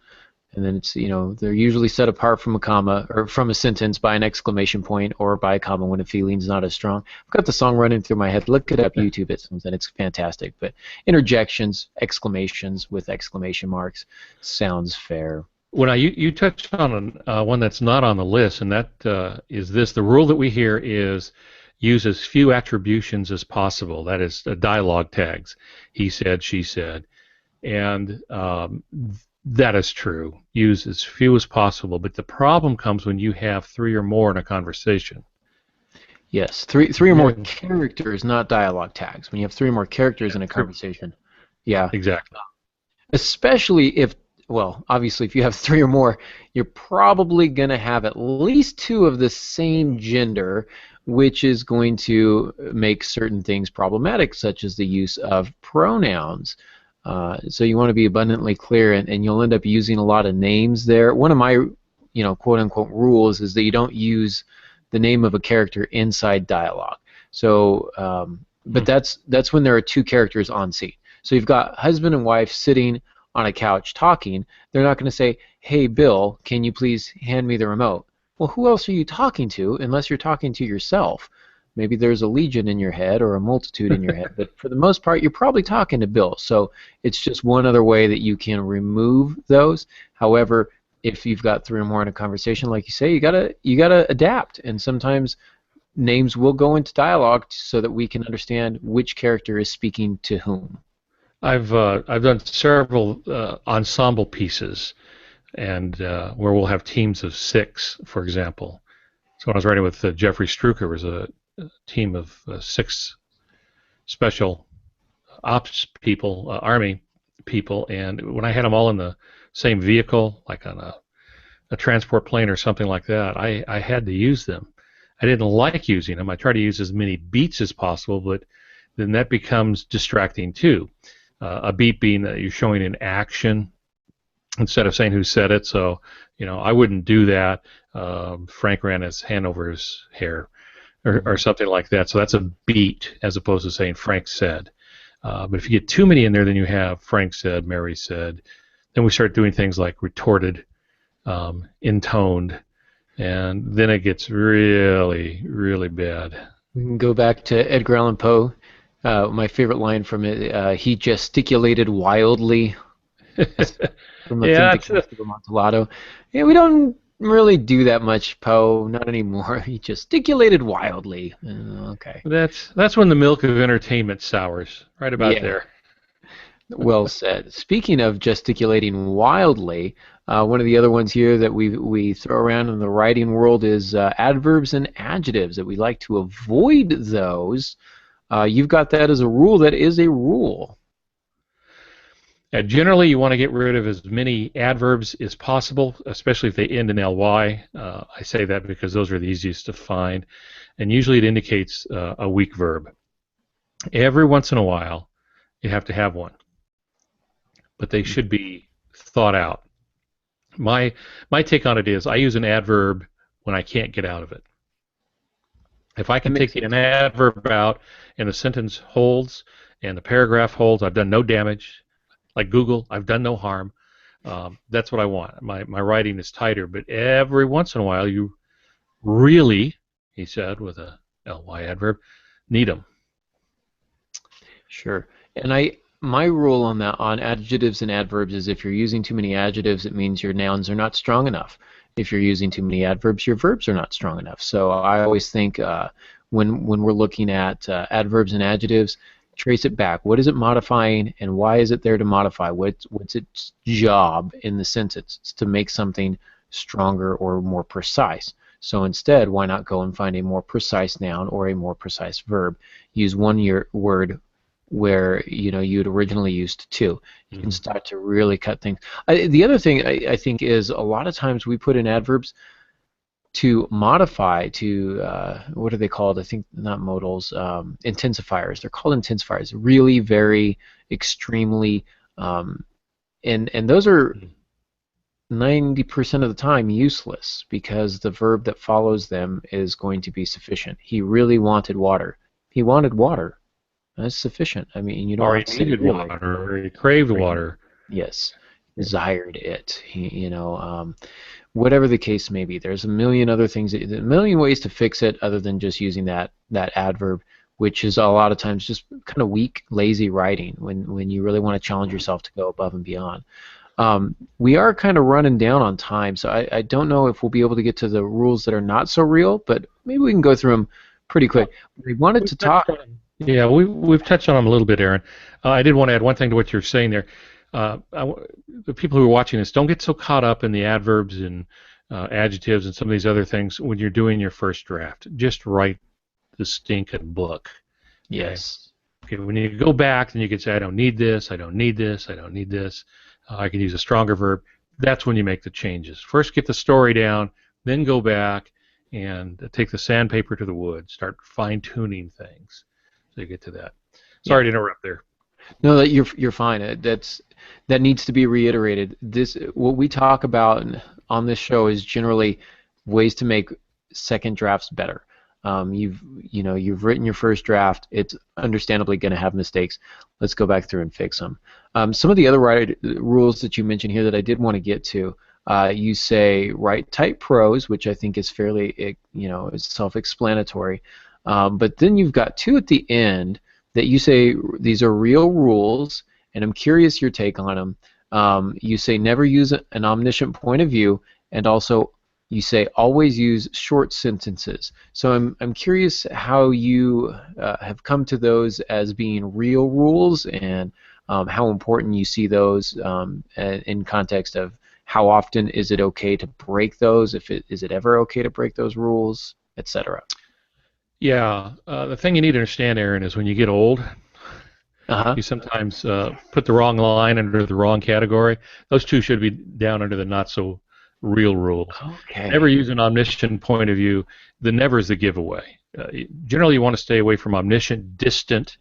and then it's they're usually set apart from a comma or from a sentence by an exclamation point or by a comma when the feeling's not as strong. I've got the song running through my head. Look it up, YouTube it, and it's fantastic. But interjections, exclamations with exclamation marks sounds fair.
Well, now you touched on one that's not on the list, and that is this. The rule that we hear is use as few attributions as possible. That is dialogue tags. He said, she said. And that is true. Use as few as possible. But the problem comes when you have 3 or more in a conversation.
Yes, three or more characters, not dialogue tags. When you have 3 or more characters in a conversation. Yeah.
Exactly.
Especially if well, obviously if you have three or more, you're probably going to have at least two of the same gender, which is going to make certain things problematic, such as the use of pronouns. So you want to be abundantly clear, and you'll end up using a lot of names there. One of my, quote unquote rules is that you don't use the name of a character inside dialogue. So, but that's when there are two characters on scene. So you've got husband and wife sitting on a couch talking. They're not going to say, "Hey Bill, can you please hand me the remote?" Well, who else are you talking to unless you're talking to yourself? Maybe there's a legion in your head or a multitude in your head, but for the most part, you're probably talking to Bill. So it's just one other way that you can remove those. However, if you've got three or more in a conversation, like you say, you gotta adapt, and sometimes names will go into dialogue so that we can understand which character is speaking to whom.
I've done several ensemble pieces, and where we'll have teams of 6, for example. So when I was writing with Jeffrey Strucker, it was a team of 6 special ops people, army people, and when I had them all in the same vehicle, like on a transport plane or something like that, I had to use them. I didn't like using them. I try to use as many beats as possible, but then that becomes distracting too. A beat being that you're showing an action instead of saying who said it. So, I wouldn't do that. Frank ran his hand over his hair, or something like that. So that's a beat as opposed to saying Frank said. But if you get too many in there, then you have Frank said, Mary said. Then we start doing things like retorted, intoned, and then it gets really, really bad.
We can go back to Edgar Allan Poe. My favorite line from it, he gesticulated wildly. From a
Yeah,
thing to
that's,
Castle Amontillado. Yeah, we don't really do that much, Poe. Not anymore. He gesticulated wildly. Okay.
that's when the milk of entertainment sours, right about
Yeah.
there.
Well said. Speaking of gesticulating wildly, one of the other ones here that we throw around in the writing world is adverbs and adjectives. That we like to avoid those. You've got that as a rule. That is a rule.
Generally, you want to get rid of as many adverbs as possible, especially if they end in ly. I say that because those are the easiest to find, and usually it indicates a weak verb. Every once in a while, you have to have one, but they should be thought out. My take on it is I use an adverb when I can't get out of it. If I can take an adverb out and the sentence holds and the paragraph holds, I've done no damage. Like Google, I've done no harm. That's what I want. My writing is tighter, but every once in a while you really, he said with a ly adverb, need them.
Sure. And my rule on that on adjectives and adverbs is if you're using too many adjectives, it means your nouns are not strong enough. If you're using too many adverbs, your verbs are not strong enough. So I always think when we're looking at adverbs and adjectives, trace it back. What is it modifying, and why is it there to modify? What's its job in the sentence? It's to make something stronger or more precise. So instead, why not go and find a more precise noun or a more precise verb? Use one word where you'd originally used two. You can start to really cut things. The other thing I think is a lot of times we put in adverbs to modify to what are they called? I think not modals, intensifiers. They're called intensifiers. Really, very, extremely, and those are 90% of the time useless because the verb that follows them is going to be sufficient. He really wanted water. He wanted water. That's sufficient. I mean, you don't
Or
have to
he
say
needed
really.
water, or he craved water.
Yes, desired it. Whatever the case may be. There's a million other things, a million ways to fix it other than just using that adverb, which is a lot of times just kind of weak, lazy writing when you really want to challenge yourself to go above and beyond. We are kind of running down on time, so I don't know if we'll be able to get to the rules that are not so real, but maybe we can go through them pretty quick. We wanted to talk.
Yeah, we've touched on them a little bit, Aaron. I did want to add one thing to what you're saying there. The people who are watching this, don't get so caught up in the adverbs and adjectives and some of these other things when you're doing your first draft. Just write the stinking book.
Yes.
Okay, when you go back, then you can say, I don't need this, I don't need this, I don't need this. I can use a stronger verb. That's when you make the changes. First get the story down, then go back and take the sandpaper to the wood, start fine-tuning things so you get to that. Sorry to interrupt there.
No, that you're fine. That needs to be reiterated. What we talk about on this show is generally ways to make second drafts better. You've written your first draft. It's understandably going to have mistakes. Let's go back through and fix them. Some of the other rules that you mentioned here that I did want to get to. You say write tight prose, which I think is fairly, is self-explanatory. But then you've got two at the end that you say these are real rules, and I'm curious your take on them. You say never use an omniscient point of view, and also you say always use short sentences. So I'm curious how you have come to those as being real rules, and how important you see those in context of how often is it okay to break those, is it ever okay to break those rules, etc.
Yeah, the thing you need to understand, Aaron, is when you get old, you sometimes put the wrong line under the wrong category. Those two should be down under the not-so-real rules.
Okay.
Never use an omniscient point of view. The never is the giveaway. Generally, you want to stay away from omniscient, distant.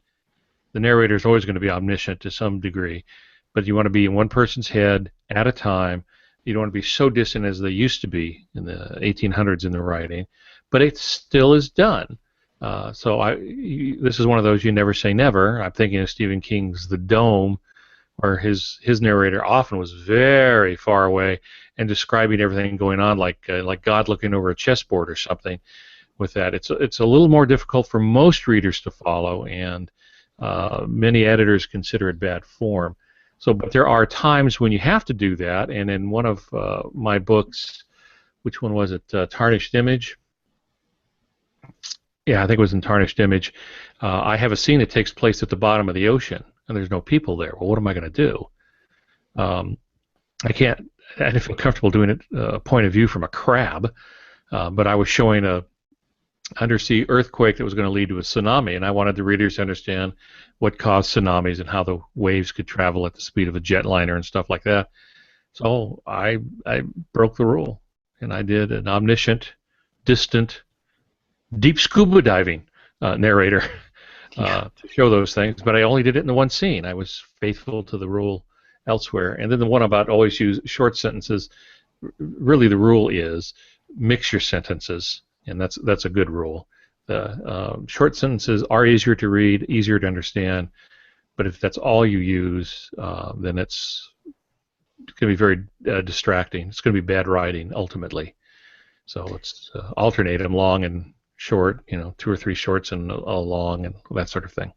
The narrator is always going to be omniscient to some degree, but you want to be in one person's head at a time. You don't want to be so distant as they used to be in the 1800s in the writing, but it still is done. This is one of those you never say never. I'm thinking of Stephen King's The Dome, where his narrator often was very far away and describing everything going on like God looking over a chessboard or something. With that, it's a little more difficult for most readers to follow, and many editors consider it bad form. But there are times when you have to do that, and in one of my books, which one was it? Tarnished Image. Yeah, I think it was in Tarnished Image. I have a scene that takes place at the bottom of the ocean, and there's no people there. Well, what am I going to do? I didn't feel comfortable doing it point of view from a crab, but I was showing a undersea earthquake that was going to lead to a tsunami, and I wanted the readers to understand what caused tsunamis and how the waves could travel at the speed of a jetliner and stuff like that. So I broke the rule, and I did an omniscient, distant, deep scuba diving narrator to show those things, but I only did it in the one scene. I was faithful to the rule elsewhere. And then the one about always use short sentences, really the rule is mix your sentences, and that's a good rule. The short sentences are easier to read, easier to understand, but if that's all you use, then it's going to be very distracting. It's going to be bad writing ultimately. So let's alternate them, long and short, 2 or 3 shorts and a long, and that sort of thing.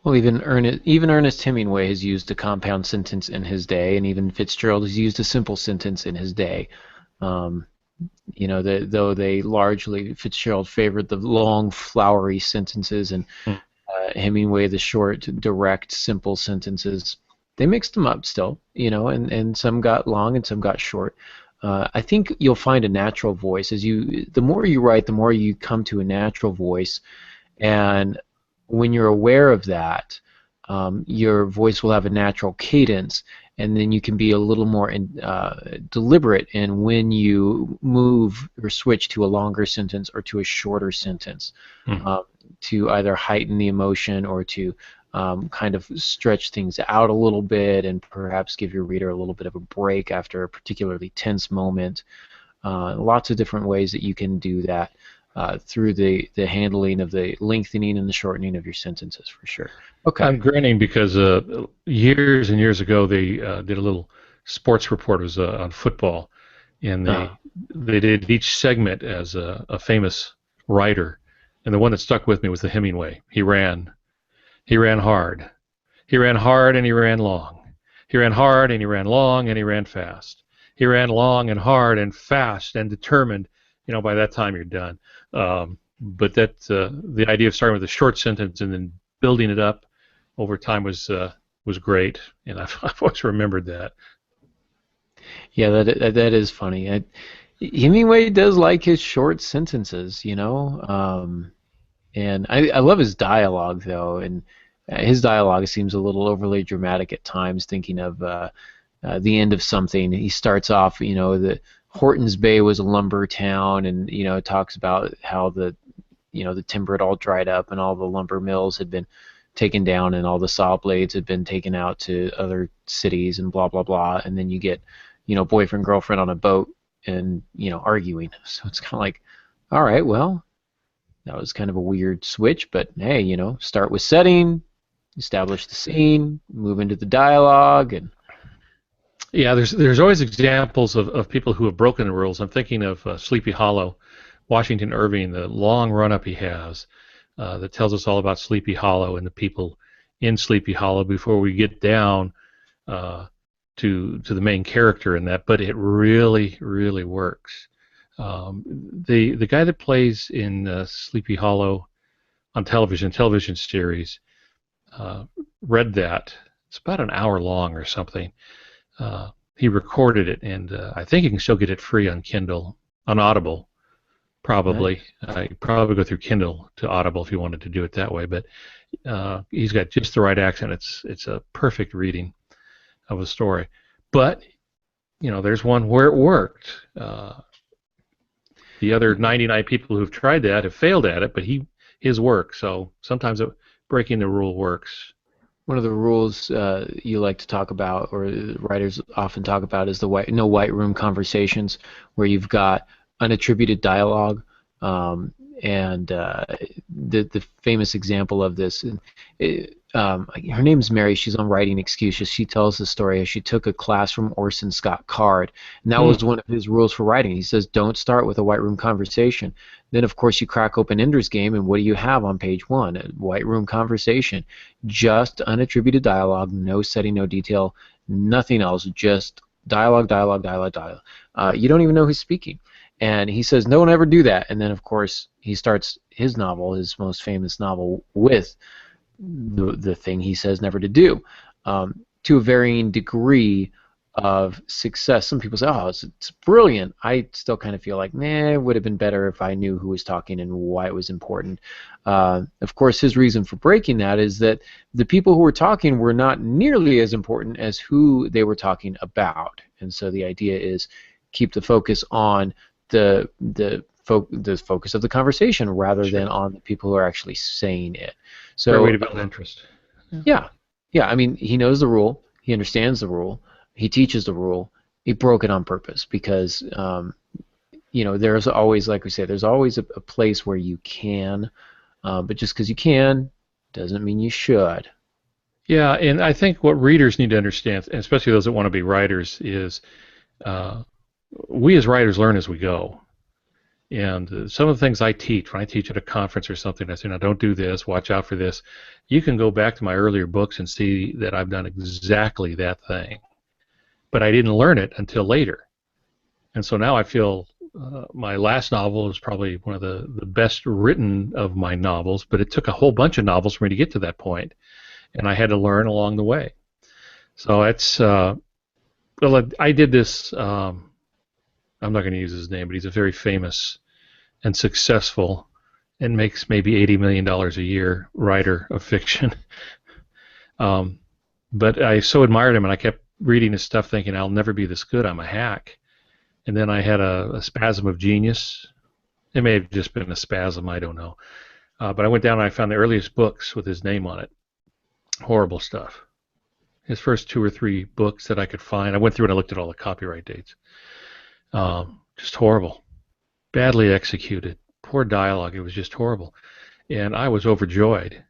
Well, even Ernest Hemingway has used a compound sentence in his day, and even Fitzgerald has used a simple sentence in his day. Though they largely, Fitzgerald favored the long, flowery sentences, and Hemingway the short, direct, simple sentences. They mixed them up still, and some got long and some got short. I think you'll find a natural voice the more you write, the more you come to a natural voice, and when you're aware of that, your voice will have a natural cadence, and then you can be a little more deliberate in when you move or switch to a longer sentence or to a shorter sentence, to either heighten the emotion or to kind of stretch things out a little bit and perhaps give your reader a little bit of a break after a particularly tense moment. Lots of different ways that you can do that through the handling of the lengthening and the shortening of your sentences, for sure. Okay.
I'm grinning because years and years ago they did a little sports report. It was on football, and they did each segment as a famous writer, and the one that stuck with me was the Hemingway. He ran hard. He ran hard and he ran long. He ran hard and he ran long and he ran fast. He ran long and hard and fast and determined. By that time you're done. But the idea of starting with a short sentence and then building it up over time was great, and I've always remembered that.
Yeah, that is funny. Hemingway does like his short sentences, and I love his dialogue though, and his dialogue seems a little overly dramatic at times. Thinking of the end of something. He starts off, the Hortons Bay was a lumber town, and it talks about how the timber had all dried up and all the lumber mills had been taken down and all the saw blades had been taken out to other cities and blah blah blah. And then you get, boyfriend girlfriend on a boat and arguing. So it's kind of like, all right, well, that was kind of a weird switch, but hey, start with setting, establish the scene, move into the dialogue, and
Yeah, there's always examples of people who have broken the rules. I'm thinking of Sleepy Hollow, Washington Irving, the long run-up he has that tells us all about Sleepy Hollow and the people in Sleepy Hollow before we get down to the main character in that. But it really, really works. The guy that plays in Sleepy Hollow on television series, read that. It's about an hour long or something. He recorded it, and I think you can still get it free on Kindle, on Audible, probably.
Right.
You probably go through Kindle to Audible if you wanted to do it that way. But he's got just the right accent. It's a perfect reading of a story. But there's one where it worked. The other 99 people who've tried that have failed at it, but his work. So sometimes breaking the rule works.
One of the rules you like to talk about, or writers often talk about, is the no white room conversations, where you've got unattributed dialogue, and the famous example of this. Her name's Mary. She's on Writing Excuses. She tells the story as she took a class from Orson Scott Card, and that was one of his rules for writing. He says, don't start with a white room conversation. Then, of course, you crack open Ender's Game, and what do you have on page 1? A white room conversation. Just unattributed dialogue, no setting, no detail, nothing else, just dialogue, dialogue, dialogue, dialogue. You don't even know who's speaking. And he says, no one ever do that. And then, of course, he starts his novel, his most famous novel, with the thing he says never to do, to a varying degree of success. Some people say, oh, it's brilliant. I still kind of feel like, it would have been better if I knew who was talking and why it was important. Of course, his reason for breaking that is that the people who were talking were not nearly as important as who they were talking about. And so the idea is keep the focus on the focus of the conversation rather than on the people who are actually saying it. So,
great way to build interest.
Yeah. I mean, he knows the rule. He understands the rule. He teaches the rule. He broke it on purpose because, there's always, like we say, there's always a place where you can, but just because you can doesn't mean you should.
Yeah, and I think what readers need to understand, and especially those that want to be writers, is we as writers learn as we go. And some of the things I teach, when I teach at a conference or something, I say, now don't do this, watch out for this. You can go back to my earlier books and see that I've done exactly that thing. But I didn't learn it until later. And so now I feel my last novel is probably one of the best written of my novels, but it took a whole bunch of novels for me to get to that point. And I had to learn along the way. So it's, I did this, I'm not going to use his name, but he's a very famous and successful and makes maybe $80 million a year writer of fiction. But I so admired him, and I kept reading his stuff thinking, I'll never be this good, I'm a hack. And then I had a spasm of genius. It may have just been a spasm, I don't know. But I went down and I found the earliest books with his name on it. Horrible stuff. His first 2 or 3 books that I could find, I went through and I looked at all the copyright dates. Just horrible, badly executed, poor dialogue. It was just horrible, and I was overjoyed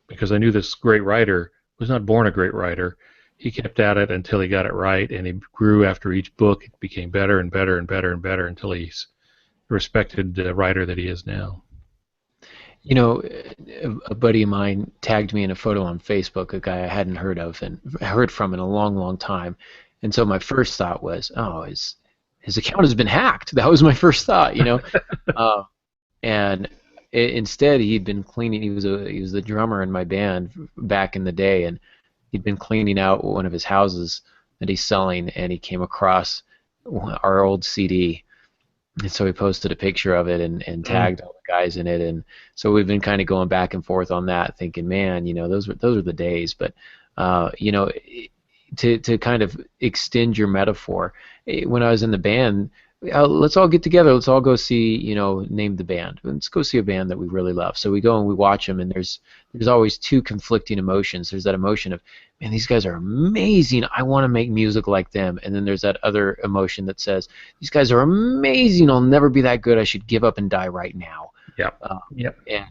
because I knew this great writer was not born a great writer. He kept at it until he got it right, and he grew after each book. It became better and better and better and better until he's the respected writer that he is now.
A buddy of mine tagged me in a photo on Facebook, a guy I hadn't heard of and heard from in a long, long time, and so my first thought was, oh, his account has been hacked. That was my first thought, and instead he'd been cleaning. He was the drummer in my band back in the day, and he'd been cleaning out one of his houses that he's selling, and he came across our old CD, and so he posted a picture of it and tagged all the guys in it, and so we've been kind of going back and forth on that, thinking, man, those are the days, but to kind of extend your metaphor. When I was in the band, let's all get together. Let's all go see, name the band. Let's go see a band that we really love. So we go and we watch them, and there's always two conflicting emotions. There's that emotion of, man, these guys are amazing. I want to make music like them. And then there's that other emotion that says, these guys are amazing. I'll never be that good. I should give up and die right now.
Yeah.
And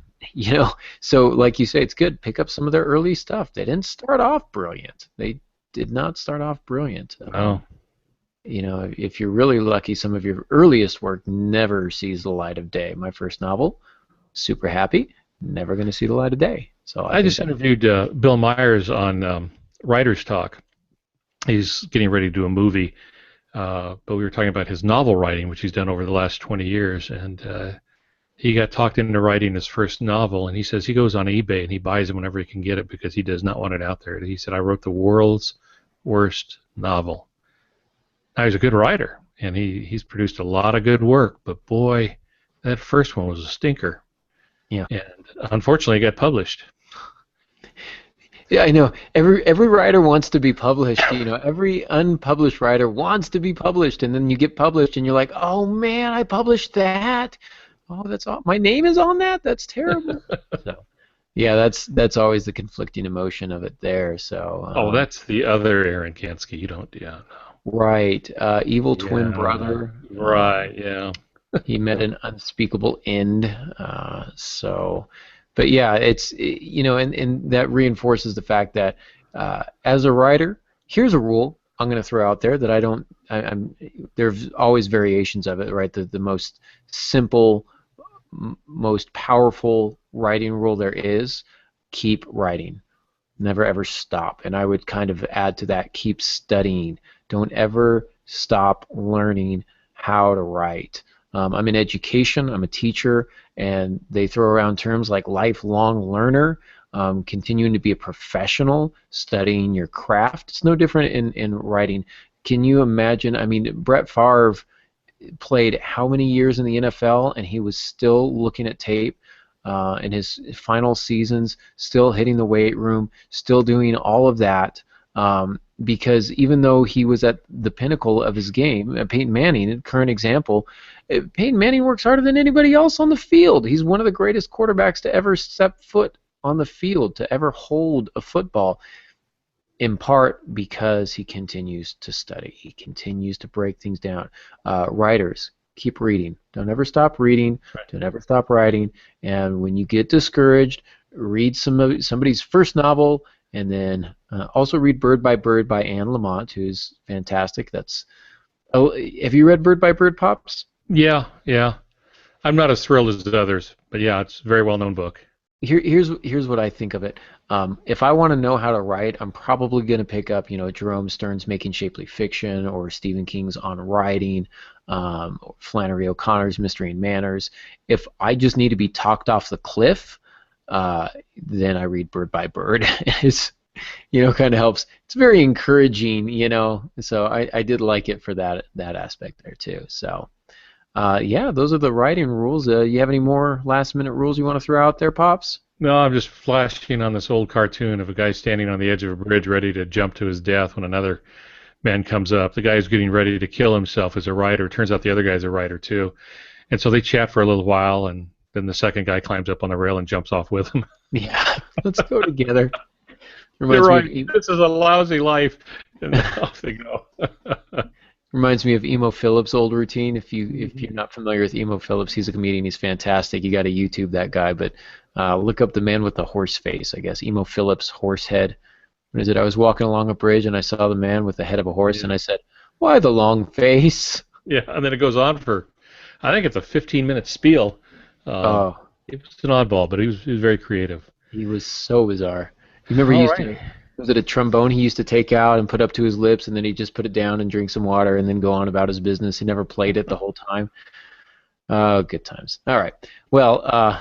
so like you say, it's good. Pick up some of their early stuff. They didn't start off brilliant. They did not start off brilliant.
No.
If you're really lucky, some of your earliest work never sees the light of day. My first novel, Super Happy, never going to see the light of day. So
I just interviewed Bill Myers on Writer's Talk. He's getting ready to do a movie, but we were talking about his novel writing, which he's done over the last 20 years, and he got talked into writing his first novel, and he says he goes on eBay and he buys it whenever he can get it because he does not want it out there. He said, I wrote the world's worst novel. Now, he's a good writer, and he's produced a lot of good work, but boy, that first one was a stinker.
Yeah.
And unfortunately, it got published.
Yeah, I know. Every writer wants to be published. Every unpublished writer wants to be published, and then you get published, and you're like, oh man, I published that. Oh, that's all. My name is on that. That's terrible. So, yeah, that's always the conflicting emotion of it there. So.
That's the other Aaron Kansky. You don't. Yeah. No.
Right. Evil twin brother.
Right. Yeah.
He met an unspeakable end. But yeah, it's and that reinforces the fact that as a writer, here's a rule I'm going to throw out there that I don't. There's always variations of it, right? The most simple, most powerful writing rule there is: keep writing, never ever stop. And I would kind of add to that: keep studying. Don't ever stop learning how to write. I'm in education, I'm a teacher, and they throw around terms like lifelong learner, continuing to be a professional, studying your craft. It's no different in writing. Can you imagine, Brett Favre played how many years in the NFL, and he was still looking at tape in his final seasons, still hitting the weight room, still doing all of that. Because even though he was at the pinnacle of his game, Peyton Manning, a current example, Peyton Manning works harder than anybody else on the field. He's one of the greatest quarterbacks to ever step foot on the field, to ever hold a football, in part because he continues to study. He continues to break things down. Writers, keep reading. Don't ever stop reading. Right. Don't ever stop writing. And when you get discouraged, read somebody's first novel, and then also read Bird by Anne Lamott, who's fantastic. Have you read Bird by Bird, Pops?
Yeah. I'm not as thrilled as the others, but yeah, it's a very well-known book.
Here's what I think of it. If I want to know how to write, I'm probably going to pick up, Jerome Stern's Making Shapely Fiction, or Stephen King's On Writing, Flannery O'Connor's Mystery and Manners. If I just need to be talked off the cliff, then I read Bird by Bird. It's, kind of helps. It's very encouraging, So I did like it for that aspect there too. So, yeah, those are the writing rules. You have any more last-minute rules you want to throw out there, Pops?
No, I'm just flashing on this old cartoon of a guy standing on the edge of a bridge ready to jump to his death when another man comes up. The guy's getting ready to kill himself as a writer. Turns out the other guy's a writer too. And so they chat for a little while, and then the second guy climbs up on the rail and jumps off with him.
Yeah, let's go together.
You're right. This is a lousy life. And off they go.
Reminds me of Emo Phillips' old routine. If you're not familiar with Emo Phillips, he's a comedian. He's fantastic. You got to YouTube that guy. But look up the man with the horse face. I guess Emo Phillips, horse head. What is it? I was walking along a bridge and I saw the man with the head of a horse, and I said, "Why the long face?" Yeah,
and then it goes on for, I think it's a 15-minute spiel. It was an oddball, but he was very creative.
He was so bizarre. You remember was it a trombone he used to take out and put up to his lips, and then he'd just put it down and drink some water and then go on about his business? He never played it the whole time. Good times. All right. Well,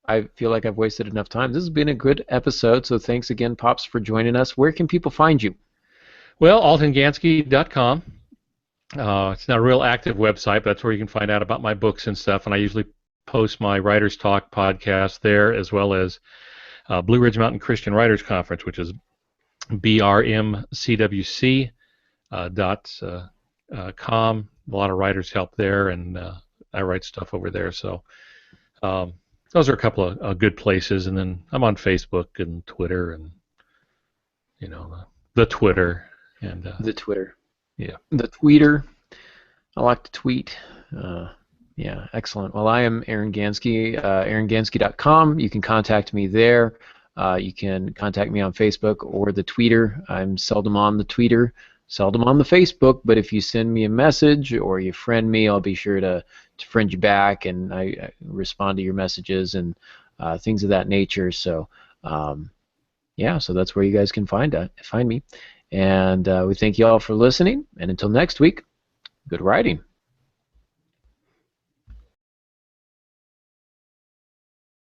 I feel like I've wasted enough time. This has been a good episode, so thanks again, Pops, for joining us. Where can people find you?
Well, altongansky.com. It's not a real active website, but that's where you can find out about my books and stuff, and I usually post my Writers Talk podcast there, as well as Blue Ridge Mountain Christian Writers Conference, which is brmcwc .com. A lot of writers help there, and I write stuff over there. So those are a couple of good places. And then I'm on Facebook and Twitter, and the Twitter and
The Twitter.
yeah.
The tweeter. I like to tweet. Yeah, excellent. Well, I am Aaron Gansky, aarongansky.com. You can contact me there. You can contact me on Facebook or the Tweeter. I'm seldom on the Tweeter, seldom on the Facebook, but if you send me a message or you friend me, I'll be sure to friend you back, and I respond to your messages and things of that nature. So, yeah, so that's where you guys can find me. And we thank you all for listening, and until next week, good writing.